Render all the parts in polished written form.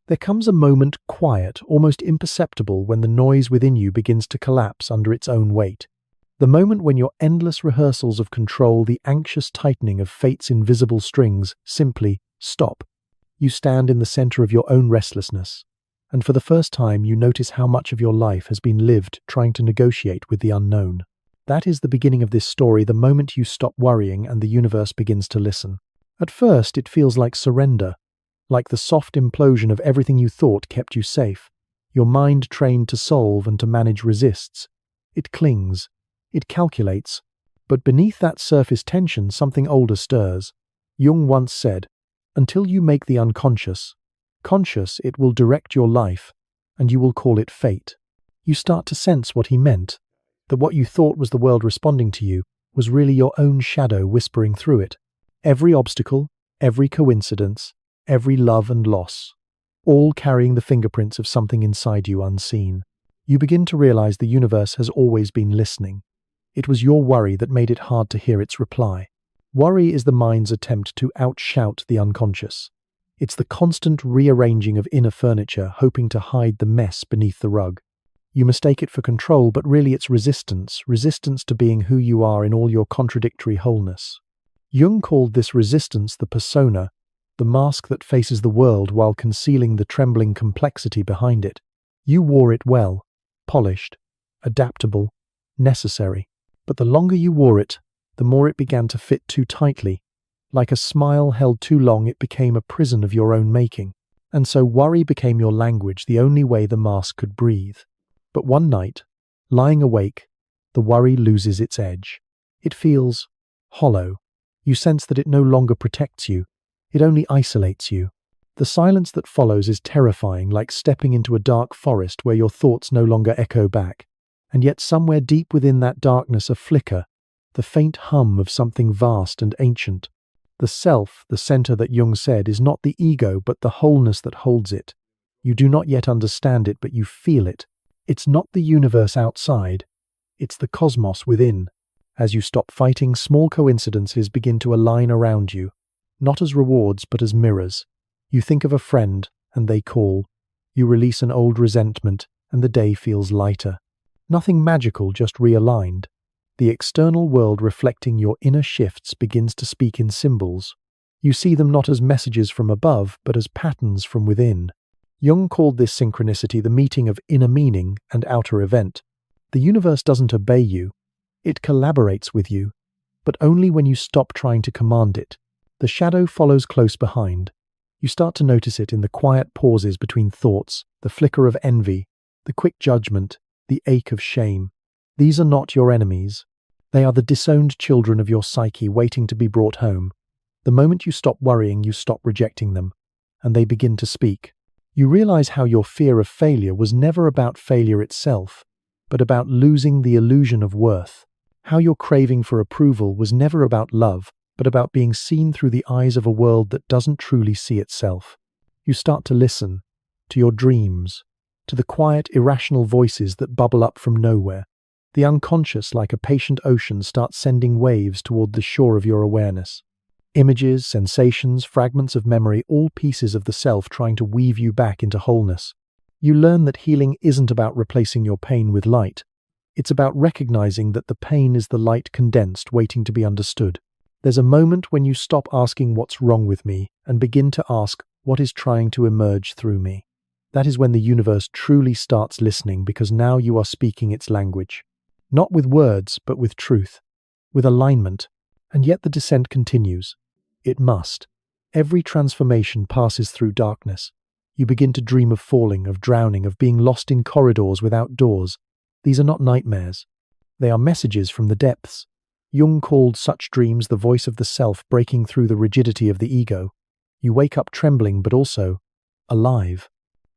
There comes a moment, quiet, almost imperceptible, when the noise within you begins to collapse under its own weight. The moment when your endless rehearsals of control, the anxious tightening of fate's invisible strings, simply stop. You stand in the center of your own restlessness, and for the first time you notice how much of your life has been lived trying to negotiate with the unknown. That is the beginning of this story, the moment you stop worrying and the universe begins to listen. At first, it feels like surrender, like the soft implosion of everything you thought kept you safe. Your mind, trained to solve and to manage, resists. It clings. It calculates. But beneath that surface tension, something older stirs. Jung once said, "Until you make the unconscious conscious, it will direct your life, and you will call it fate." You start to sense what he meant, that what you thought was the world responding to you was really your own shadow whispering through it. Every obstacle, every coincidence, every love and loss, all carrying the fingerprints of something inside you unseen. You begin to realize the universe has always been listening. It was your worry that made it hard to hear its reply. Worry is the mind's attempt to outshout the unconscious. It's the constant rearranging of inner furniture, hoping to hide the mess beneath the rug. You mistake it for control, but really it's resistance to being who you are in all your contradictory wholeness. Jung called this resistance the persona, the mask that faces the world while concealing the trembling complexity behind it. You wore it well, polished, adaptable, necessary. But the longer you wore it, the more it began to fit too tightly. Like a smile held too long, it became a prison of your own making. And so worry became your language, the only way the mask could breathe. But one night, lying awake, the worry loses its edge. It feels hollow. You sense that it no longer protects you. It only isolates you. The silence that follows is terrifying, like stepping into a dark forest where your thoughts no longer echo back. And yet somewhere deep within that darkness a flicker, the faint hum of something vast and ancient. The self, the center that Jung said, is not the ego but the wholeness that holds it. You do not yet understand it, but you feel it. It's not the universe outside, it's the cosmos within. As you stop fighting, small coincidences begin to align around you, not as rewards but as mirrors. You think of a friend, and they call. You release an old resentment, and the day feels lighter. Nothing magical, just realigned. The external world reflecting your inner shifts begins to speak in symbols. You see them not as messages from above, but as patterns from within. Jung called this synchronicity the meeting of inner meaning and outer event. The universe doesn't obey you. It collaborates with you, but only when you stop trying to command it. The shadow follows close behind. You start to notice it in the quiet pauses between thoughts, the flicker of envy, the quick judgment, the ache of shame. These are not your enemies. They are the disowned children of your psyche waiting to be brought home. The moment you stop worrying, you stop rejecting them, and they begin to speak. You realize how your fear of failure was never about failure itself, but about losing the illusion of worth. How your craving for approval was never about love, but about being seen through the eyes of a world that doesn't truly see itself. You start to listen to your dreams, to the quiet, irrational voices that bubble up from nowhere. The unconscious, like a patient ocean, starts sending waves toward the shore of your awareness. Images, sensations, fragments of memory, all pieces of the self trying to weave you back into wholeness. You learn that healing isn't about replacing your pain with light. It's about recognizing that the pain is the light condensed, waiting to be understood. There's a moment when you stop asking what's wrong with me and begin to ask what is trying to emerge through me. That is when the universe truly starts listening, because now you are speaking its language. Not with words, but with truth, with alignment. And yet the descent continues. It must. Every transformation passes through darkness. You begin to dream of falling, of drowning, of being lost in corridors without doors. These are not nightmares. They are messages from the depths. Jung called such dreams the voice of the self breaking through the rigidity of the ego. You wake up trembling, but also alive.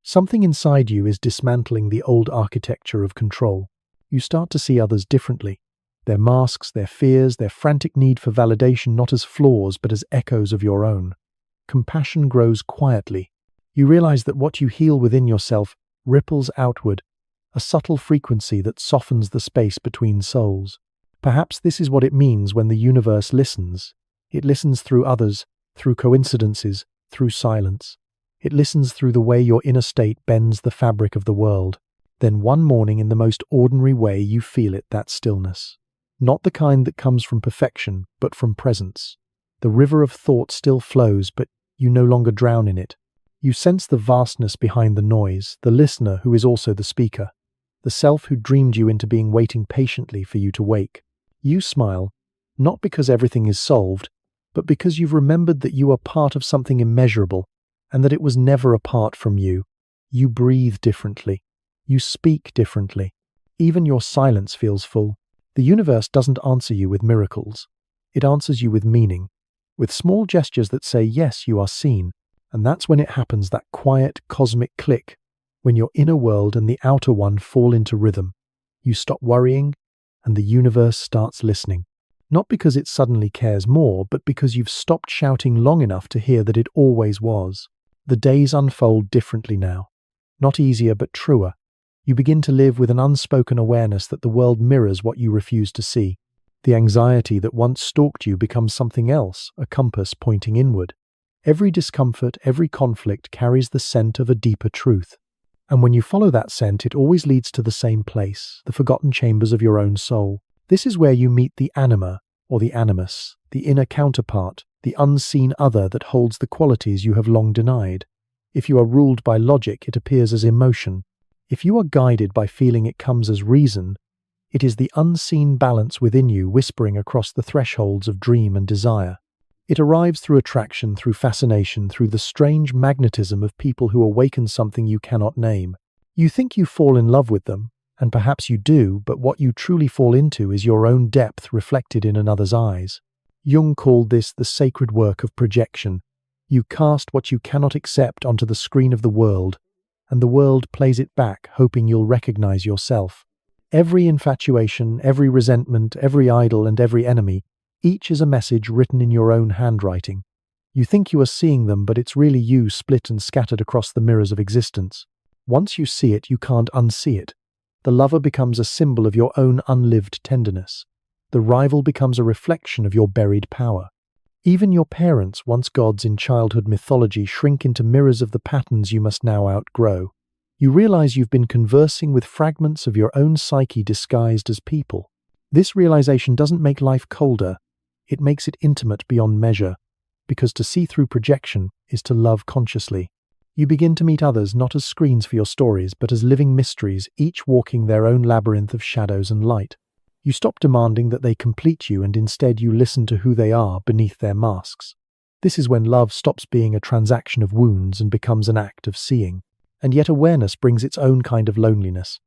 Something inside you is dismantling the old architecture of control. You start to see others differently. Their masks, their fears, their frantic need for validation, not as flaws, but as echoes of your own. Compassion grows quietly. You realize that what you heal within yourself ripples outward, a subtle frequency that softens the space between souls. Perhaps this is what it means when the universe listens. It listens through others, through coincidences, through silence. It listens through the way your inner state bends the fabric of the world. Then one morning, in the most ordinary way, you feel it, that stillness. Not the kind that comes from perfection, but from presence. The river of thought still flows, but you no longer drown in it. You sense the vastness behind the noise, the listener who is also the speaker, the self who dreamed you into being waiting patiently for you to wake. You smile, not because everything is solved, but because you've remembered that you are part of something immeasurable, and that it was never apart from you. You breathe differently. You speak differently. Even your silence feels full. The universe doesn't answer you with miracles. It answers you with meaning, with small gestures that say, yes, you are seen. And that's when it happens, that quiet, cosmic click, when your inner world and the outer one fall into rhythm. You stop worrying, and the universe starts listening. Not because it suddenly cares more, but because you've stopped shouting long enough to hear that it always was. The days unfold differently now. Not easier, but truer. You begin to live with an unspoken awareness that the world mirrors what you refuse to see. The anxiety that once stalked you becomes something else, a compass pointing inward. Every discomfort, every conflict carries the scent of a deeper truth. And when you follow that scent, it always leads to the same place, the forgotten chambers of your own soul. This is where you meet the anima, or the animus, the inner counterpart, the unseen other that holds the qualities you have long denied. If you are ruled by logic, it appears as emotion. If you are guided by feeling, it comes as reason. It is the unseen balance within you whispering across the thresholds of dream and desire. It arrives through attraction, through fascination, through the strange magnetism of people who awaken something you cannot name. You think you fall in love with them, and perhaps you do, but what you truly fall into is your own depth reflected in another's eyes. Jung called this the sacred work of projection. You cast what you cannot accept onto the screen of the world, and the world plays it back, hoping you'll recognize yourself. Every infatuation, every resentment, every idol, and every enemy, each is a message written in your own handwriting. You think you are seeing them, but it's really you split and scattered across the mirrors of existence. Once you see it, you can't unsee it. The lover becomes a symbol of your own unlived tenderness. The rival becomes a reflection of your buried power. Even your parents, once gods in childhood mythology, shrink into mirrors of the patterns you must now outgrow. You realize you've been conversing with fragments of your own psyche disguised as people. This realization doesn't make life colder. It makes it intimate beyond measure, because to see through projection is to love consciously. You begin to meet others not as screens for your stories, but as living mysteries, each walking their own labyrinth of shadows and light. You stop demanding that they complete you, and instead you listen to who they are beneath their masks. This is when love stops being a transaction of wounds and becomes an act of seeing. And yet awareness brings its own kind of loneliness.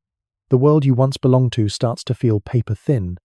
The world you once belonged to starts to feel paper-thin.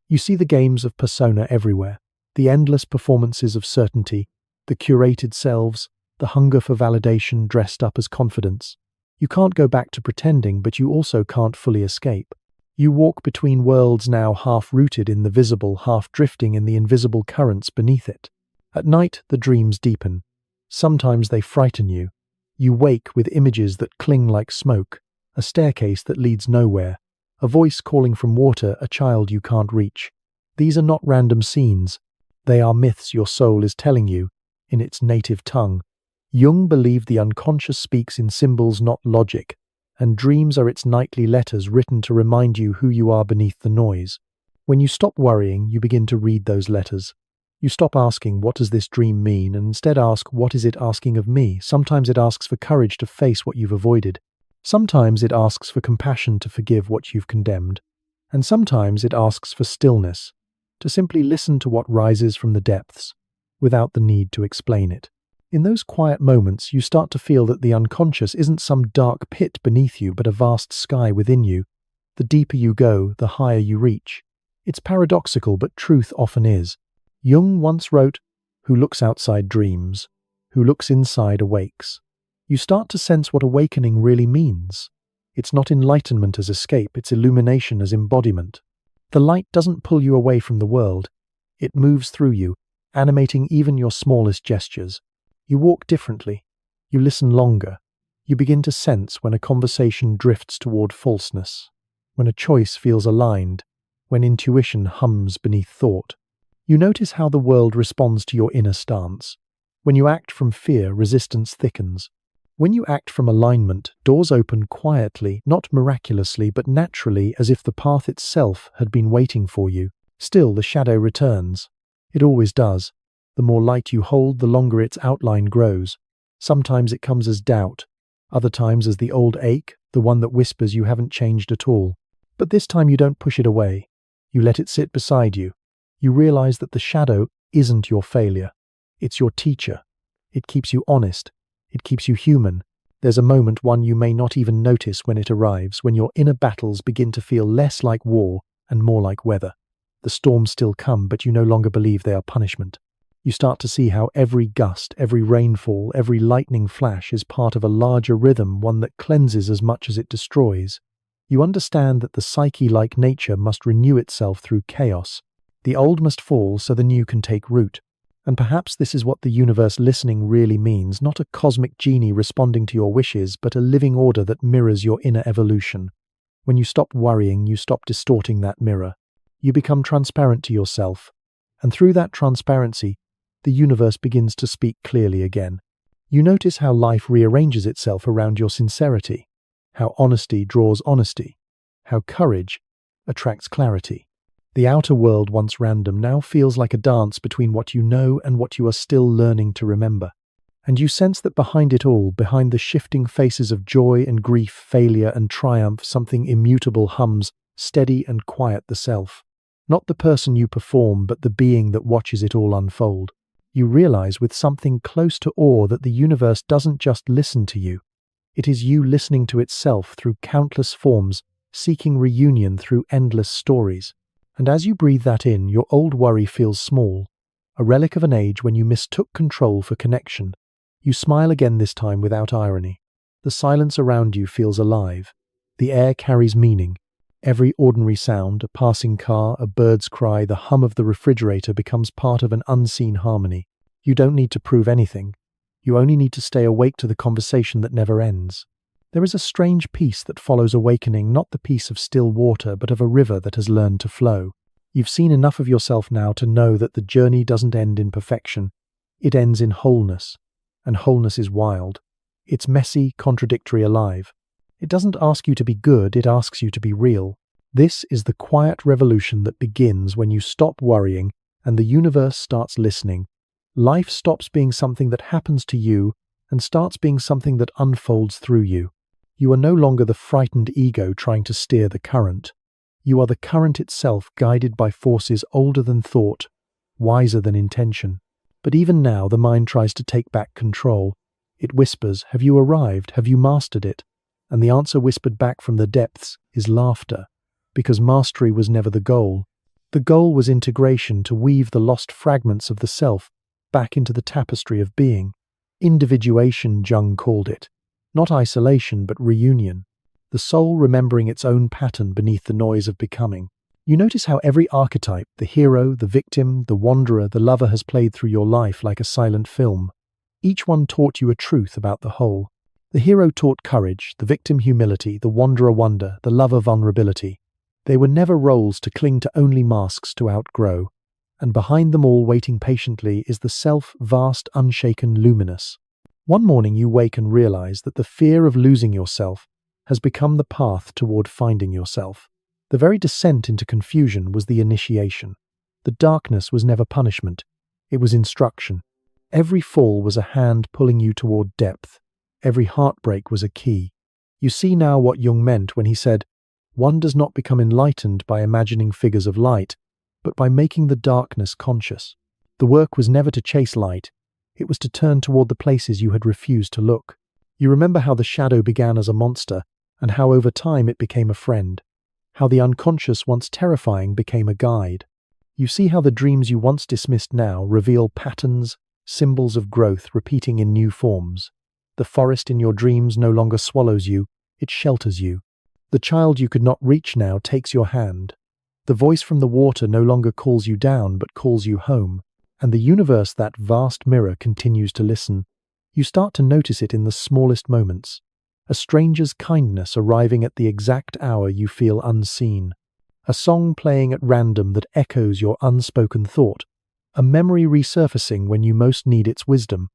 You see the games of persona everywhere, the endless performances of certainty, the curated selves, the hunger for validation dressed up as confidence. You can't go back to pretending, but you also can't fully escape. You walk between worlds now, half rooted in the visible, half drifting in the invisible currents beneath it. At night, the dreams deepen. Sometimes they frighten you. You wake with images that cling like smoke, a staircase that leads nowhere, a voice calling from water, a child you can't reach. These are not random scenes. They are myths your soul is telling you, in its native tongue. Jung believed the unconscious speaks in symbols, not logic, and dreams are its nightly letters written to remind you who you are beneath the noise. When you stop worrying, you begin to read those letters. You stop asking, what does this dream mean, and instead ask, what is it asking of me? Sometimes it asks for courage to face what you've avoided. Sometimes it asks for compassion to forgive what you've condemned. And sometimes it asks for stillness, to simply listen to what rises from the depths, without the need to explain it. In those quiet moments, you start to feel that the unconscious isn't some dark pit beneath you, but a vast sky within you. The deeper you go, the higher you reach. It's paradoxical, but truth often is. Jung once wrote, "Who looks outside dreams, who looks inside awakes." You start to sense what awakening really means. It's not enlightenment as escape, it's illumination as embodiment. The light doesn't pull you away from the world. It moves through you, animating even your smallest gestures. You walk differently. You listen longer. You begin to sense when a conversation drifts toward falseness, when a choice feels aligned, when intuition hums beneath thought. You notice how the world responds to your inner stance. When you act from fear, resistance thickens. When you act from alignment, doors open quietly, not miraculously, but naturally, as if the path itself had been waiting for you. Still, the shadow returns. It always does. The more light you hold, the longer its outline grows. Sometimes it comes as doubt, other times as the old ache, the one that whispers you haven't changed at all. But this time you don't push it away. You let it sit beside you. You realize that the shadow isn't your failure. It's your teacher. It keeps you honest. It keeps you human. There's a moment, one you may not even notice when it arrives, when your inner battles begin to feel less like war and more like weather. The storms still come, but you no longer believe they are punishment. You start to see how every gust, every rainfall, every lightning flash is part of a larger rhythm, one that cleanses as much as it destroys. You understand that the psyche, like nature, must renew itself through chaos. The old must fall so the new can take root. And perhaps this is what the universe listening really means, not a cosmic genie responding to your wishes, but a living order that mirrors your inner evolution. When you stop worrying, you stop distorting that mirror. You become transparent to yourself. And through that transparency, the universe begins to speak clearly again. You notice how life rearranges itself around your sincerity, how honesty draws honesty, how courage attracts clarity. The outer world, once random, now feels like a dance between what you know and what you are still learning to remember. And you sense that behind it all, behind the shifting faces of joy and grief, failure and triumph, something immutable hums, steady and quiet, the self. Not the person you perform, but the being that watches it all unfold. You realize with something close to awe that the universe doesn't just listen to you. It is you listening to itself through countless forms, seeking reunion through endless stories. And as you breathe that in, your old worry feels small, a relic of an age when you mistook control for connection. You smile again, this time without irony. The silence around you feels alive. The air carries meaning. Every ordinary sound, a passing car, a bird's cry, the hum of the refrigerator becomes part of an unseen harmony. You don't need to prove anything. You only need to stay awake to the conversation that never ends. There is a strange peace that follows awakening, not the peace of still water, but of a river that has learned to flow. You've seen enough of yourself now to know that the journey doesn't end in perfection. It ends in wholeness. And wholeness is wild. It's messy, contradictory, alive. It doesn't ask you to be good, it asks you to be real. This is the quiet revolution that begins when you stop worrying and the universe starts listening. Life stops being something that happens to you and starts being something that unfolds through you. You are no longer the frightened ego trying to steer the current. You are the current itself, guided by forces older than thought, wiser than intention. But even now, the mind tries to take back control. It whispers, "Have you arrived? Have you mastered it?" And the answer whispered back from the depths is laughter, because mastery was never the goal. The goal was integration, to weave the lost fragments of the self back into the tapestry of being. Individuation, Jung called it. Not isolation, but reunion. The soul remembering its own pattern beneath the noise of becoming. You notice how every archetype, the hero, the victim, the wanderer, the lover, has played through your life like a silent film. Each one taught you a truth about the whole. The hero taught courage, the victim humility, the wanderer wonder, the lover vulnerability. They were never roles to cling to, only masks to outgrow. And behind them all, waiting patiently, is the self, vast, unshaken, luminous. One morning you wake and realize that the fear of losing yourself has become the path toward finding yourself. The very descent into confusion was the initiation. The darkness was never punishment. It was instruction. Every fall was a hand pulling you toward depth. Every heartbreak was a key. You see now what Jung meant when he said, "One does not become enlightened by imagining figures of light, but by making the darkness conscious." The work was never to chase light. It was to turn toward the places you had refused to look. You remember how the shadow began as a monster, and how over time it became a friend. How the unconscious, once terrifying, became a guide. You see how the dreams you once dismissed now reveal patterns, symbols of growth repeating in new forms. The forest in your dreams no longer swallows you, it shelters you. The child you could not reach now takes your hand. The voice from the water no longer calls you down, but calls you home. And the universe, that vast mirror, continues to listen. You start to notice it in the smallest moments. A stranger's kindness arriving at the exact hour you feel unseen. A song playing at random that echoes your unspoken thought. A memory resurfacing when you most need its wisdom.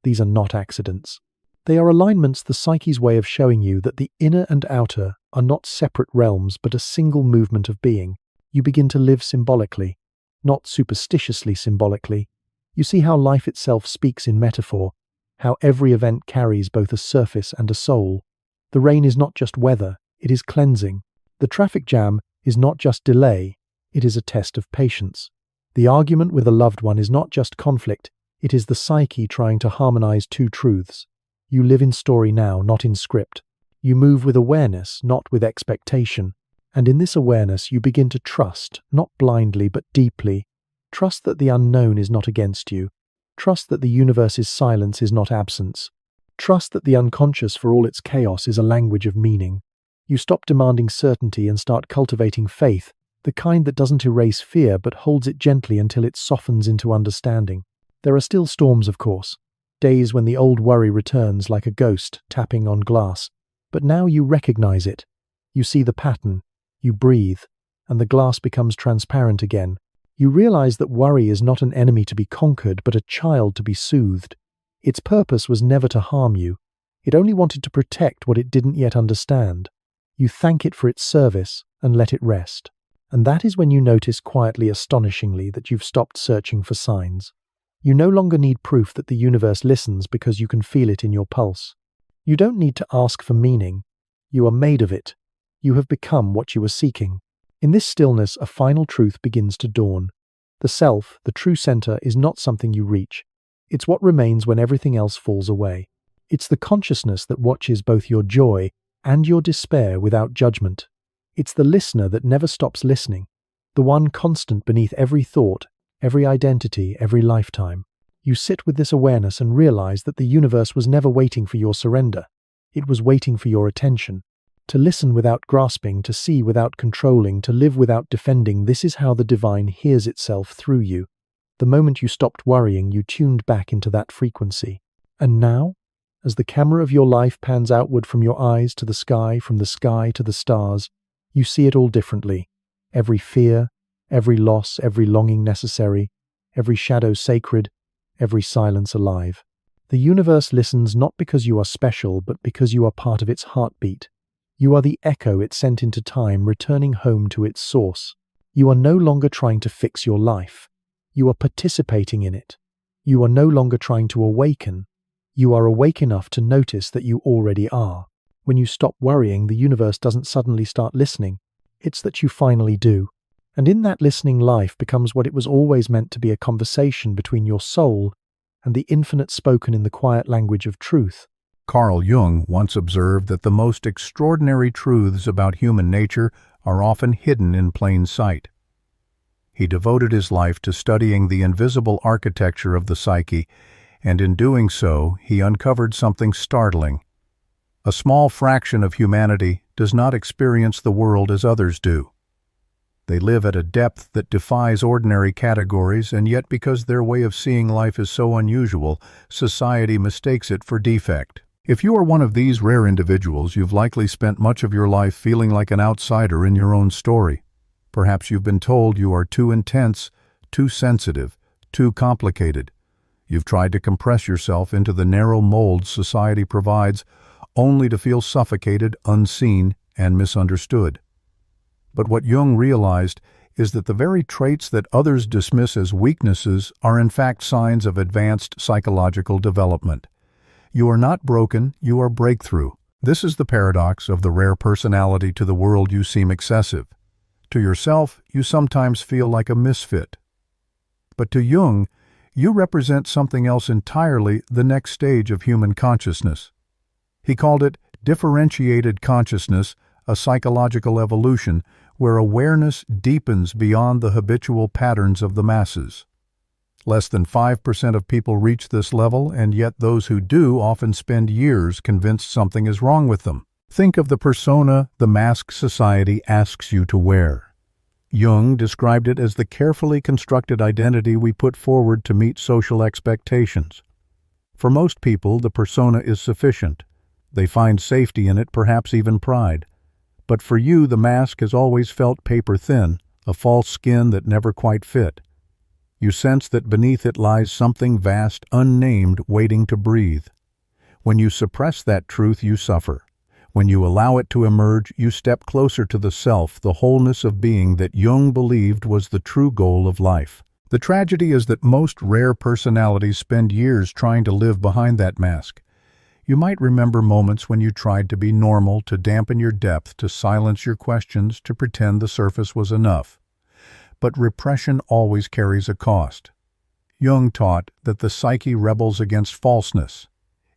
These are not accidents. They are alignments, the psyche's way of showing you that the inner and outer are not separate realms but a single movement of being. You begin to live symbolically, not superstitiously symbolically. You see how life itself speaks in metaphor, how every event carries both a surface and a soul. The rain is not just weather, it is cleansing. The traffic jam is not just delay, it is a test of patience. The argument with a loved one is not just conflict, it is the psyche trying to harmonize two truths. You live in story now, not in script. You move with awareness, not with expectation. And in this awareness you begin to trust, not blindly but deeply. Trust that the unknown is not against you. Trust that the universe's silence is not absence. Trust that the unconscious, for all its chaos, is a language of meaning. You stop demanding certainty and start cultivating faith, the kind that doesn't erase fear but holds it gently until it softens into understanding. There are still storms, of course. Days when the old worry returns like a ghost tapping on glass. But now you recognize it. You see the pattern. You breathe, and the glass becomes transparent again. You realize that worry is not an enemy to be conquered, but a child to be soothed. Its purpose was never to harm you. It only wanted to protect what it didn't yet understand. You thank it for its service and let it rest. And that is when you notice quietly, astonishingly, that you've stopped searching for signs. You no longer need proof that the universe listens because you can feel it in your pulse. You don't need to ask for meaning. You are made of it. You have become what you were seeking. In this stillness, a final truth begins to dawn. The self, the true center, is not something you reach. It's what remains when everything else falls away. It's the consciousness that watches both your joy and your despair without judgment. It's the listener that never stops listening, the one constant beneath every thought, every identity, every lifetime. You sit with this awareness and realize that the universe was never waiting for your surrender. It was waiting for your attention. To listen without grasping, to see without controlling, to live without defending, this is how the divine hears itself through you. The moment you stopped worrying, you tuned back into that frequency. And now, as the camera of your life pans outward from your eyes to the sky, from the sky to the stars, you see it all differently. Every fear, every loss, every longing necessary, every shadow sacred, every silence alive. The universe listens not because you are special, but because you are part of its heartbeat. You are the echo it sent into time, returning home to its source. You are no longer trying to fix your life. You are participating in it. You are no longer trying to awaken. You are awake enough to notice that you already are. When you stop worrying, the universe doesn't suddenly start listening. It's that you finally do. And in that listening, life becomes what it was always meant to be, a conversation between your soul and the infinite, spoken in the quiet language of truth. Carl Jung once observed that the most extraordinary truths about human nature are often hidden in plain sight. He devoted his life to studying the invisible architecture of the psyche, and in doing so, he uncovered something startling. A small fraction of humanity does not experience the world as others do. They live at a depth that defies ordinary categories, and yet because their way of seeing life is so unusual, society mistakes it for defect. If you are one of these rare individuals, you've likely spent much of your life feeling like an outsider in your own story. Perhaps you've been told you are too intense, too sensitive, too complicated. You've tried to compress yourself into the narrow molds society provides, only to feel suffocated, unseen, and misunderstood. But what Jung realized is that the very traits that others dismiss as weaknesses are in fact signs of advanced psychological development. You are not broken, you are breakthrough. This is the paradox of the rare personality. To the world you seem excessive. To yourself, you sometimes feel like a misfit. But to Jung, you represent something else entirely, the next stage of human consciousness. He called it differentiated consciousness, a psychological evolution where awareness deepens beyond the habitual patterns of the masses. Less than 5% of people reach this level, and yet those who do often spend years convinced something is wrong with them. Think of the persona the mask society asks you to wear. Jung described it as the carefully constructed identity we put forward to meet social expectations. For most people, the persona is sufficient. They find safety in it, perhaps even pride. But for you, the mask has always felt paper-thin, a false skin that never quite fit. You sense that beneath it lies something vast, unnamed, waiting to breathe. When you suppress that truth, you suffer. When you allow it to emerge, you step closer to the self, the wholeness of being that Jung believed was the true goal of life. The tragedy is that most rare personalities spend years trying to live behind that mask. You might remember moments when you tried to be normal, to dampen your depth, to silence your questions, to pretend the surface was enough. But repression always carries a cost. Jung taught that the psyche rebels against falseness.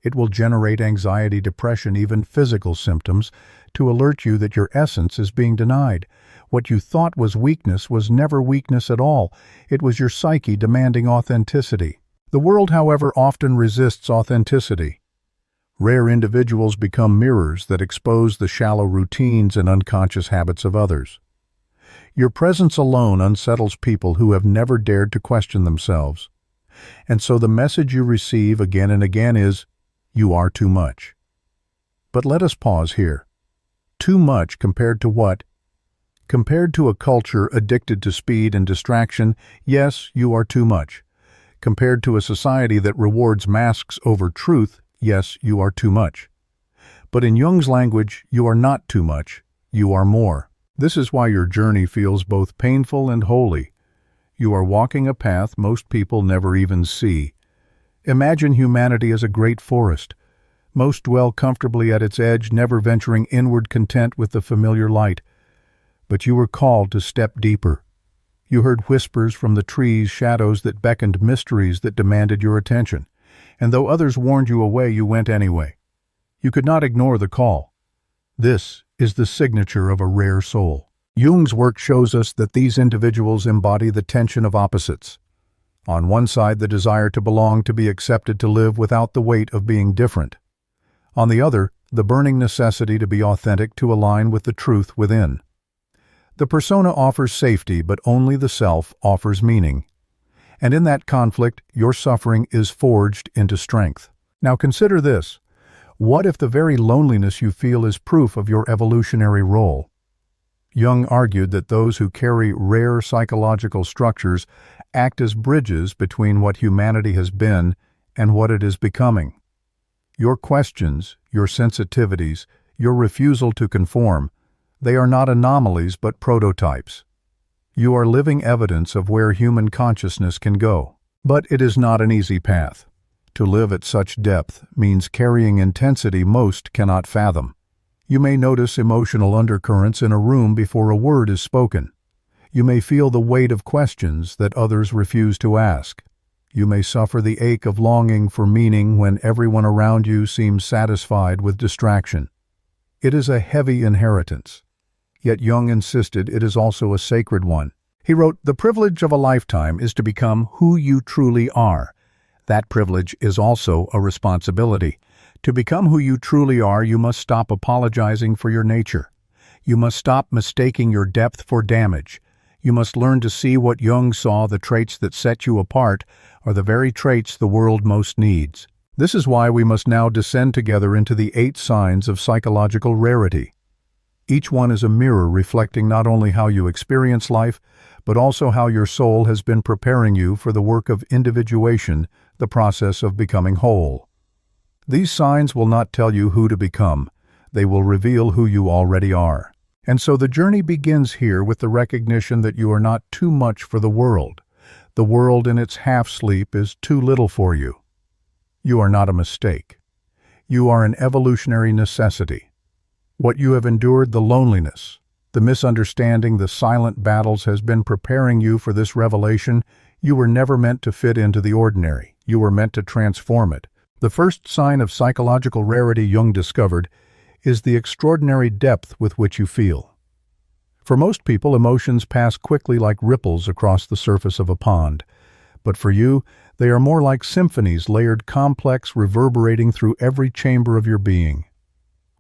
It will generate anxiety, depression, even physical symptoms to alert you that your essence is being denied. What you thought was weakness was never weakness at all. It was your psyche demanding authenticity. The world, however, often resists authenticity. Rare individuals become mirrors that expose the shallow routines and unconscious habits of others. Your presence alone unsettles people who have never dared to question themselves. And so the message you receive again and again is, "You are too much." But let us pause here. Too much compared to what? Compared to a culture addicted to speed and distraction, yes, you are too much. Compared to a society that rewards masks over truth, yes, you are too much. But in Jung's language, you are not too much, you are more. This is why your journey feels both painful and holy. You are walking a path most people never even see. Imagine humanity as a great forest. Most dwell comfortably at its edge, never venturing inward, content with the familiar light. But you were called to step deeper. You heard whispers from the trees, shadows that beckoned, mysteries that demanded your attention. And though others warned you away, you went anyway. You could not ignore the call. This is the signature of a rare soul. Jung's work shows us that these individuals embody the tension of opposites. On one side, the desire to belong, to be accepted, to live without the weight of being different. On the other, the burning necessity to be authentic, to align with the truth within. The persona offers safety, but only the self offers meaning. And in that conflict, your suffering is forged into strength. Now consider this. What if the very loneliness you feel is proof of your evolutionary role? Jung argued that those who carry rare psychological structures act as bridges between what humanity has been and what it is becoming. Your questions, your sensitivities, your refusal to conform, they are not anomalies but prototypes. You are living evidence of where human consciousness can go. But it is not an easy path. To live at such depth means carrying intensity most cannot fathom. You may notice emotional undercurrents in a room before a word is spoken. You may feel the weight of questions that others refuse to ask. You may suffer the ache of longing for meaning when everyone around you seems satisfied with distraction. It is a heavy inheritance. Yet Jung insisted it is also a sacred one. He wrote, "The privilege of a lifetime is to become who you truly are. That privilege is also a responsibility. To become who you truly are, you must stop apologizing for your nature. You must stop mistaking your depth for damage. You must learn to see what Jung saw, the traits that set you apart are the very traits the world most needs." This is why we must now descend together into the 8 signs of psychological rarity. Each one is a mirror reflecting not only how you experience life, but also how your soul has been preparing you for the work of individuation, the process of becoming whole. These signs will not tell you who to become. They will reveal who you already are. And so the journey begins here with the recognition that you are not too much for the world. The world in its half-sleep is too little for you. You are not a mistake. You are an evolutionary necessity. What you have endured, the loneliness, the misunderstanding, the silent battles, has been preparing you for this revelation. You were never meant to fit into the ordinary. You were meant to transform it. The first sign of psychological rarity Jung discovered is the extraordinary depth with which you feel. For most people, emotions pass quickly like ripples across the surface of a pond. But for you, they are more like symphonies, layered, complex, reverberating through every chamber of your being.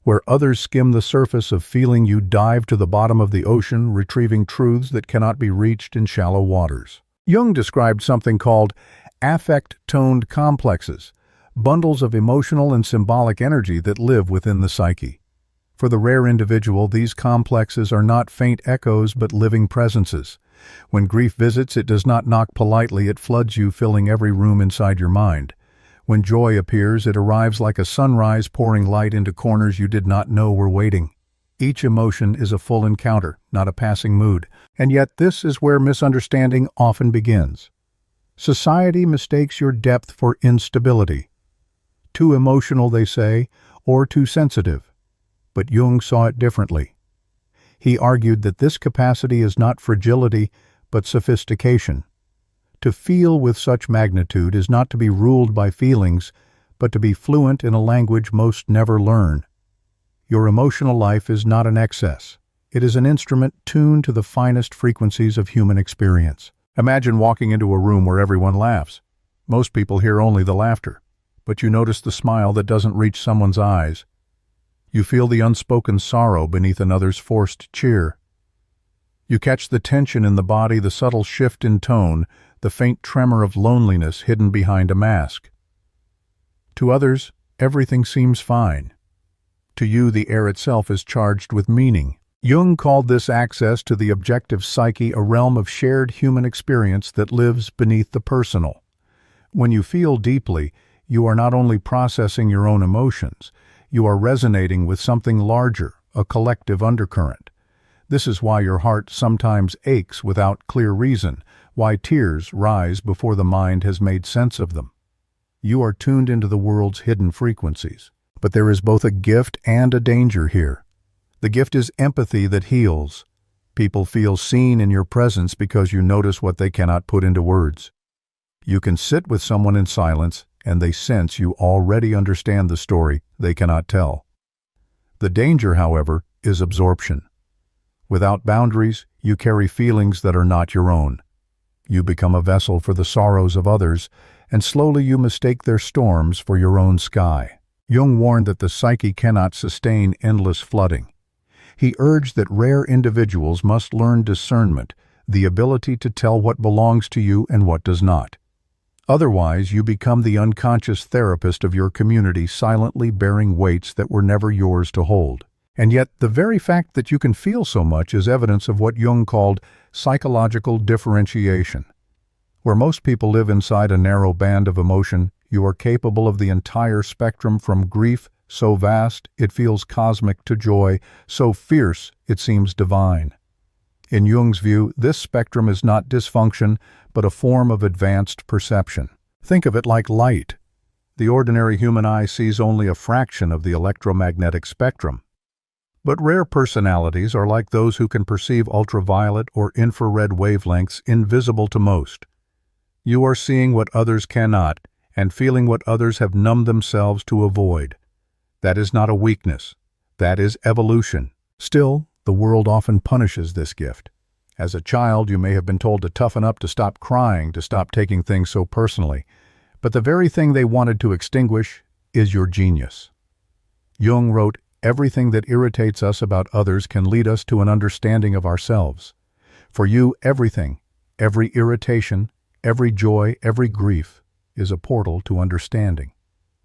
Where others skim the surface of feeling, you dive to the bottom of the ocean, retrieving truths that cannot be reached in shallow waters. Jung described something called affect-toned complexes, bundles of emotional and symbolic energy that live within the psyche. For the rare individual, these complexes are not faint echoes but living presences. When grief visits, it does not knock politely, it floods you, filling every room inside your mind. When joy appears, it arrives like a sunrise pouring light into corners you did not know were waiting. Each emotion is a full encounter, not a passing mood. And yet this is where misunderstanding often begins. Society mistakes your depth for instability. Too emotional, they say, or too sensitive. But Jung saw it differently. He argued that this capacity is not fragility, but sophistication. To feel with such magnitude is not to be ruled by feelings, but to be fluent in a language most never learn. Your emotional life is not an excess. It is an instrument tuned to the finest frequencies of human experience. Imagine walking into a room where everyone laughs. Most people hear only the laughter, but you notice the smile that doesn't reach someone's eyes. You feel the unspoken sorrow beneath another's forced cheer. You catch the tension in the body, the subtle shift in tone, the faint tremor of loneliness hidden behind a mask. To others, everything seems fine. To you, the air itself is charged with meaning. Jung called this access to the objective psyche a realm of shared human experience that lives beneath the personal. When you feel deeply, you are not only processing your own emotions, you are resonating with something larger, a collective undercurrent. This is why your heart sometimes aches without clear reason, why tears rise before the mind has made sense of them. You are tuned into the world's hidden frequencies. But there is both a gift and a danger here. The gift is empathy that heals. People feel seen in your presence because you notice what they cannot put into words. You can sit with someone in silence, and they sense you already understand the story they cannot tell. The danger, however, is absorption. Without boundaries, you carry feelings that are not your own. You become a vessel for the sorrows of others, and slowly you mistake their storms for your own sky. Jung warned that the psyche cannot sustain endless flooding. He urged that rare individuals must learn discernment, the ability to tell what belongs to you and what does not. Otherwise, you become the unconscious therapist of your community, silently bearing weights that were never yours to hold. And yet, the very fact that you can feel so much is evidence of what Jung called psychological differentiation. Where most people live inside a narrow band of emotion, you are capable of the entire spectrum, from grief so vast it feels cosmic to joy so fierce it seems divine. In Jung's view, this spectrum is not dysfunction, but a form of advanced perception. Think of it like light. The ordinary human eye sees only a fraction of the electromagnetic spectrum. But rare personalities are like those who can perceive ultraviolet or infrared wavelengths invisible to most. You are seeing what others cannot, and feeling what others have numbed themselves to avoid. That is not a weakness. That is evolution. Still, the world often punishes this gift. As a child, you may have been told to toughen up, to stop crying, to stop taking things so personally. But the very thing they wanted to extinguish is your genius. Jung wrote, "Everything that irritates us about others can lead us to an understanding of ourselves. For you, everything, every irritation, every joy, every grief, is a portal to understanding.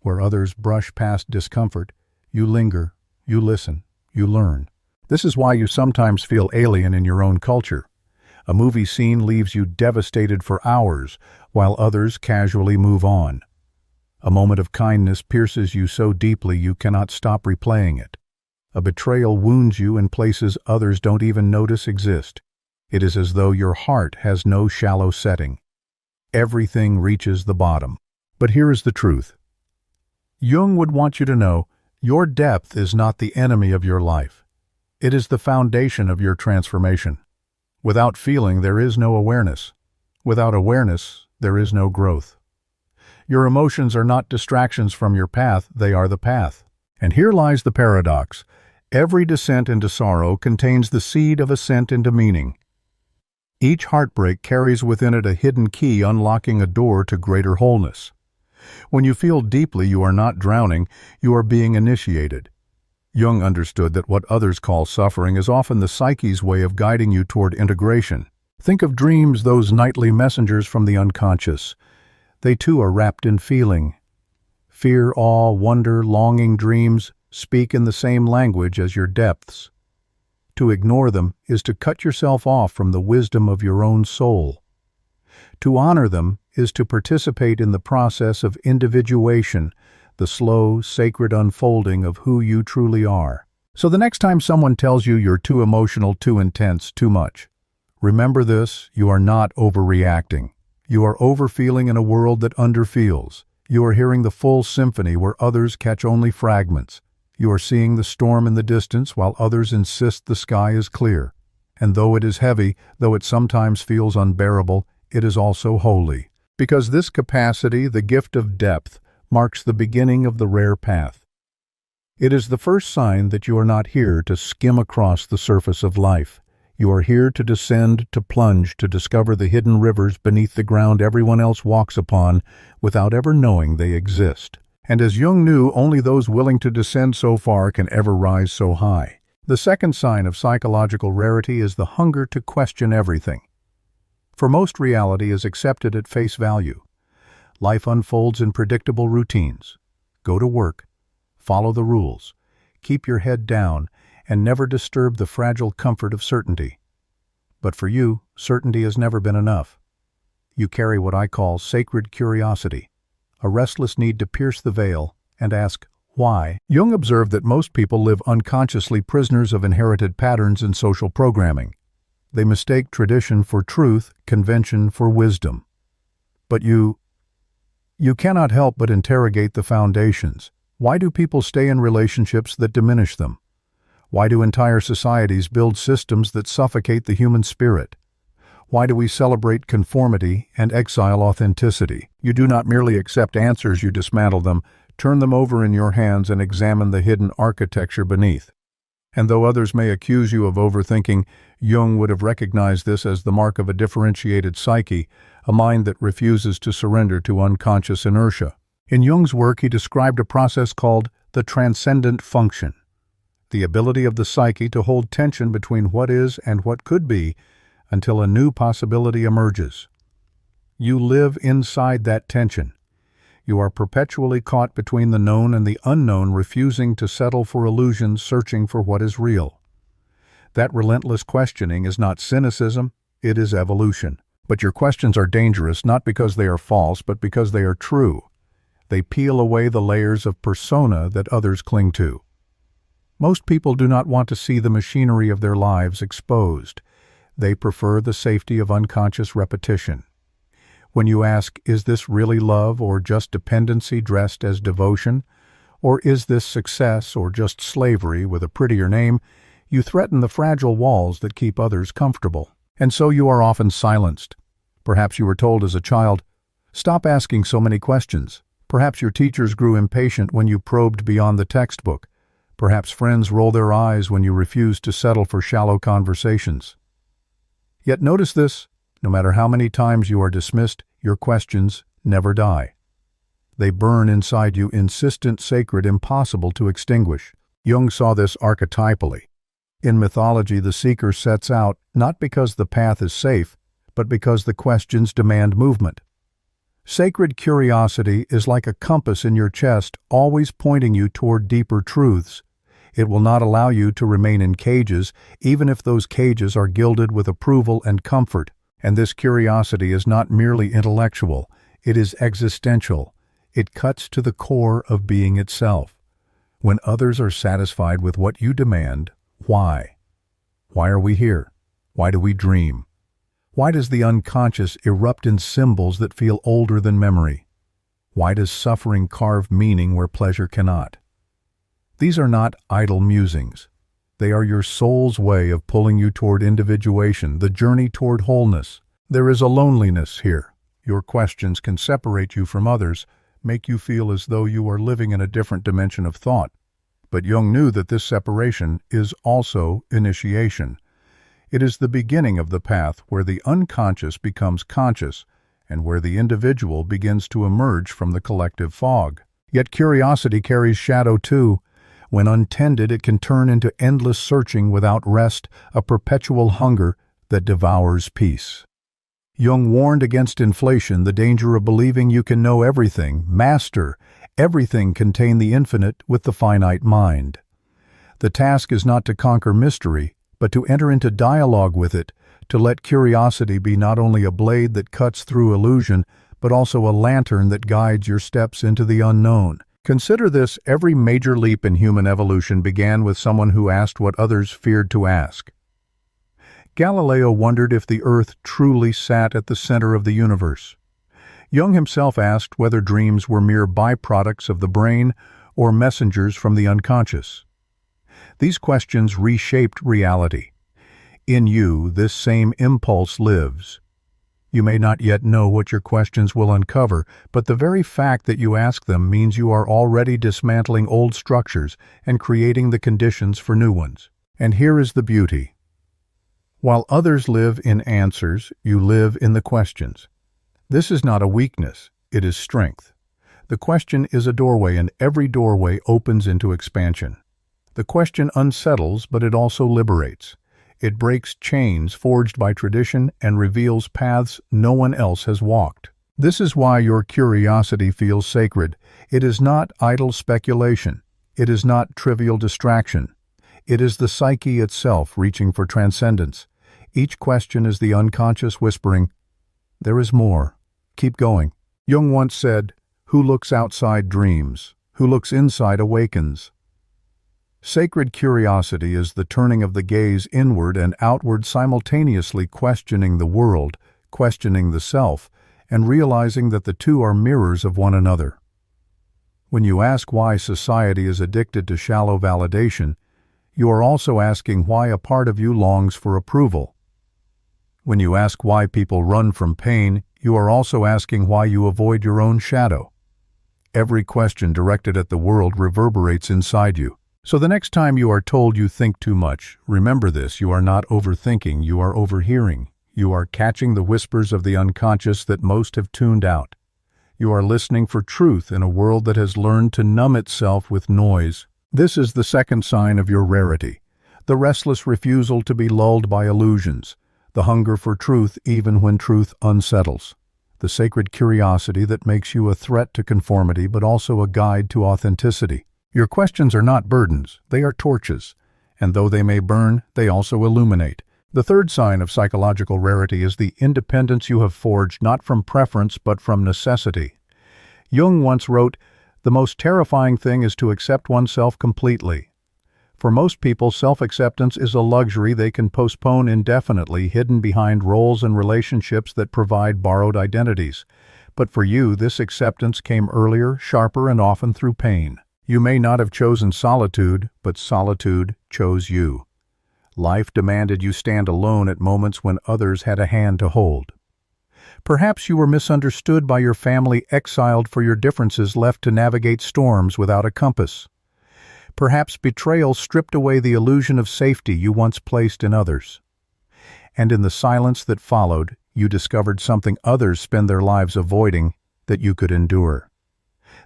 Where others brush past discomfort, you linger, you listen, you learn. This is why you sometimes feel alien in your own culture. A movie scene leaves you devastated for hours, while others casually move on. A moment of kindness pierces you so deeply you cannot stop replaying it. A betrayal wounds you in places others don't even notice exist. It is as though your heart has no shallow setting. Everything reaches the bottom. But here is the truth. Jung would want you to know, your depth is not the enemy of your life. It is the foundation of your transformation. Without feeling, there is no awareness. Without awareness, there is no growth. Your emotions are not distractions from your path, they are the path. And here lies the paradox. Every descent into sorrow contains the seed of ascent into meaning. Each heartbreak carries within it a hidden key unlocking a door to greater wholeness. When you feel deeply, you are not drowning, you are being initiated. Jung understood that what others call suffering is often the psyche's way of guiding you toward integration. Think of dreams, those nightly messengers from the unconscious. They too are wrapped in feeling. Fear, awe, wonder, longing dreams speak in the same language as your depths. To ignore them is to cut yourself off from the wisdom of your own soul. To honor them is to participate in the process of individuation, the slow, sacred unfolding of who you truly are. So the next time someone tells you you're too emotional, too intense, too much, remember this: you are not overreacting. You are overfeeling in a world that underfeels. You are hearing the full symphony where others catch only fragments. You are seeing the storm in the distance while others insist the sky is clear. And though it is heavy, though it sometimes feels unbearable, it is also holy. Because this capacity, the gift of depth, marks the beginning of the rare path. It is the first sign that you are not here to skim across the surface of life. You are here to descend, to plunge, to discover the hidden rivers beneath the ground everyone else walks upon without ever knowing they exist. And as Jung knew, only those willing to descend so far can ever rise so high. The second sign of psychological rarity is the hunger to question everything. For most, reality is accepted at face value. Life unfolds in predictable routines. Go to work, follow the rules, keep your head down, and never disturb the fragile comfort of certainty. But for you, certainty has never been enough. You carry what I call sacred curiosity, a restless need to pierce the veil and ask, why? Jung observed that most people live unconsciously prisoners of inherited patterns and social programming. They mistake tradition for truth, convention for wisdom. But you cannot help but interrogate the foundations. Why do people stay in relationships that diminish them? Why do entire societies build systems that suffocate the human spirit? Why do we celebrate conformity and exile authenticity? You do not merely accept answers, you dismantle them, turn them over in your hands, and examine the hidden architecture beneath. And though others may accuse you of overthinking, Jung would have recognized this as the mark of a differentiated psyche, a mind that refuses to surrender to unconscious inertia. In Jung's work, he described a process called the transcendent function, the ability of the psyche to hold tension between what is and what could be until a new possibility emerges. You live inside that tension. You are perpetually caught between the known and the unknown, refusing to settle for illusions, searching for what is real. That relentless questioning is not cynicism, it is evolution. But your questions are dangerous not because they are false, but because they are true. They peel away the layers of persona that others cling to. Most people do not want to see the machinery of their lives exposed. They prefer the safety of unconscious repetition. When you ask, is this really love or just dependency dressed as devotion? Or is this success or just slavery with a prettier name? You threaten the fragile walls that keep others comfortable. And so you are often silenced. Perhaps you were told as a child, stop asking so many questions. Perhaps your teachers grew impatient when you probed beyond the textbook. Perhaps friends roll their eyes when you refuse to settle for shallow conversations. Yet notice this, no matter how many times you are dismissed, your questions never die. They burn inside you, insistent, sacred, impossible to extinguish. Jung saw this archetypally. In mythology, the seeker sets out not because the path is safe, but because the questions demand movement. Sacred curiosity is like a compass in your chest, always pointing you toward deeper truths. It will not allow you to remain in cages, even if those cages are gilded with approval and comfort. And this curiosity is not merely intellectual, it is existential. It cuts to the core of being itself. When others are satisfied with what you demand, why? Why are we here? Why do we dream? Why does the unconscious erupt in symbols that feel older than memory? Why does suffering carve meaning where pleasure cannot? These are not idle musings. They are your soul's way of pulling you toward individuation, the journey toward wholeness. There is a loneliness here. Your questions can separate you from others, make you feel as though you are living in a different dimension of thought. But Jung knew that this separation is also initiation. It is the beginning of the path where the unconscious becomes conscious and where the individual begins to emerge from the collective fog. Yet curiosity carries shadow too. When untended, it can turn into endless searching without rest, a perpetual hunger that devours peace. Jung warned against inflation, the danger of believing you can know everything, master everything, contain the infinite with the finite mind. The task is not to conquer mystery, but to enter into dialogue with it, to let curiosity be not only a blade that cuts through illusion, but also a lantern that guides your steps into the unknown. Consider this: every major leap in human evolution began with someone who asked what others feared to ask. Galileo wondered if the Earth truly sat at the center of the universe. Jung himself asked whether dreams were mere byproducts of the brain or messengers from the unconscious. These questions reshaped reality. In you, this same impulse lives. You may not yet know what your questions will uncover, but the very fact that you ask them means you are already dismantling old structures and creating the conditions for new ones. And here is the beauty. While others live in answers, you live in the questions. This is not a weakness, it is strength. The question is a doorway, and every doorway opens into expansion. The question unsettles, but it also liberates. It breaks chains forged by tradition and reveals paths no one else has walked. This is why your curiosity feels sacred. It is not idle speculation. It is not trivial distraction. It is the psyche itself reaching for transcendence. Each question is the unconscious whispering, "There is more. Keep going." Jung once said, "Who looks outside dreams. Who looks inside awakens." Sacred curiosity is the turning of the gaze inward and outward, simultaneously questioning the world, questioning the self, and realizing that the two are mirrors of one another. When you ask why society is addicted to shallow validation, you are also asking why a part of you longs for approval. When you ask why people run from pain, you are also asking why you avoid your own shadow. Every question directed at the world reverberates inside you. So the next time you are told you think too much, remember this: you are not overthinking, you are overhearing. You are catching the whispers of the unconscious that most have tuned out. You are listening for truth in a world that has learned to numb itself with noise. This is the second sign of your rarity: the restless refusal to be lulled by illusions, the hunger for truth even when truth unsettles, the sacred curiosity that makes you a threat to conformity but also a guide to authenticity. Your questions are not burdens, they are torches, and though they may burn, they also illuminate. The third sign of psychological rarity is the independence you have forged not from preference but from necessity. Jung once wrote, "The most terrifying thing is to accept oneself completely." For most people, self-acceptance is a luxury they can postpone indefinitely, hidden behind roles and relationships that provide borrowed identities. But for you, this acceptance came earlier, sharper, and often through pain. You may not have chosen solitude, but solitude chose you. Life demanded you stand alone at moments when others had a hand to hold. Perhaps you were misunderstood by your family, exiled for your differences, left to navigate storms without a compass. Perhaps betrayal stripped away the illusion of safety you once placed in others. And in the silence that followed, you discovered something others spend their lives avoiding: that you could endure.